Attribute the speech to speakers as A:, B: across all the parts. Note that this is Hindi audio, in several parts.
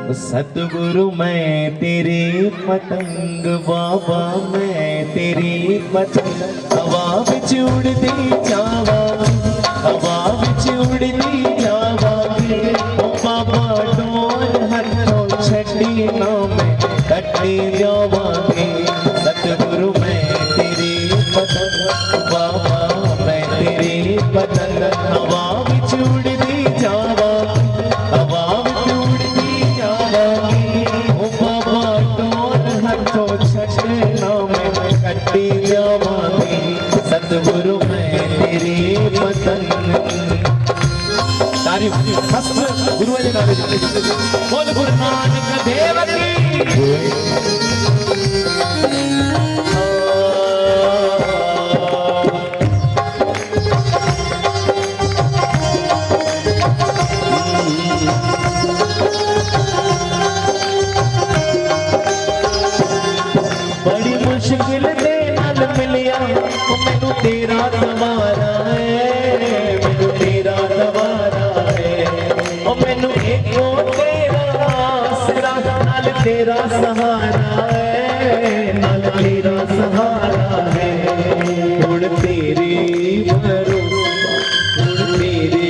A: सतगुरु मैं तेरी पतंग बाबा, मैं तेरी पतंग हवा विच उड़दी जावा, हवा विच उड़दी जावा। ओ बाबा डोर हथों छड्डी ना मैं कट्टी जावांगी। सतगुरु मैं तेरी पतंग बाबा, मैं तेरी पतंग हवा विच उड़दी जावा, हवा विच उड़दी जावांगी। ओ बाबा डोर हथों छड्डना मैं कट्टी जावांगी। सतगुरु मैं तेरी पतंग। तारीफ हस्त गुरु जी नाम बोल गुरु नानक देव की। बड़ी मुश्किल दे नाल मिलिया मैनू तेरा सवारा है, मैनू तेरा सवारा है। ओ मैनू एको तेरा आसरा नाल तेरा सहारा है, नाल तेरा सहारा है। हुण तेरे भरोसे, हुण तेरे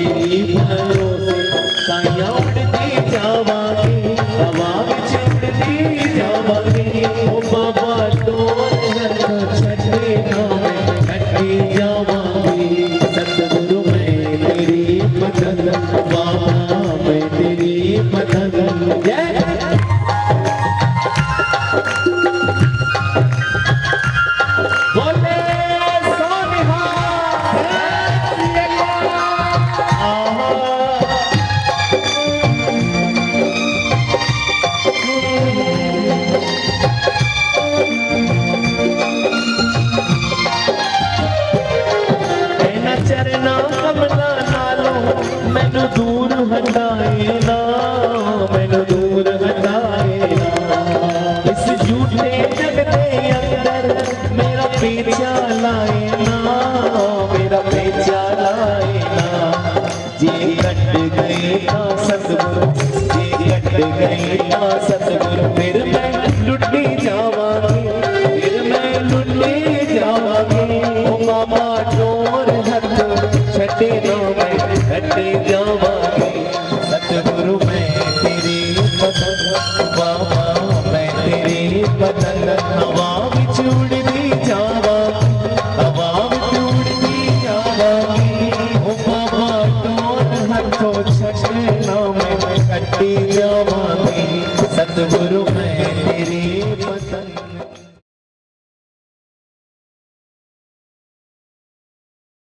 A: भरोसे साइयां उड़दी जावांगी, हवा विच उड़दी जावांगी। ओ बाबा डोर हथ छड्डे ना मैं कट्टी जावांगी। सतगुरु मैं तेरी पतंग बाबा, मैं तेरी पतंग। बोले सोनिहा चरना कमला नालों मैनू दूर हटाए ना, मैनू दूर हटाए ना। इस झूठे जग दे अंदर मेरा पेचा लाए ना, मेरा पेचा लाए ना। जे कट गए ना सतगुरु, जे कट गए ना सतगुरु, फिर मैं लुटी जावांगी, फिर मैं लुटी जावांगी। ओ बाबा डोर छड्डे ना मैं कट्टी जावांगी। सतगुरु मैं तेरी पतंग बाबा, मैं तेरी पतंग हवा विच उड़दी जावा, हवा विच उड़दी जावांगी। ओ बाबा डोर हथों छड्डे ना मैं कट्टी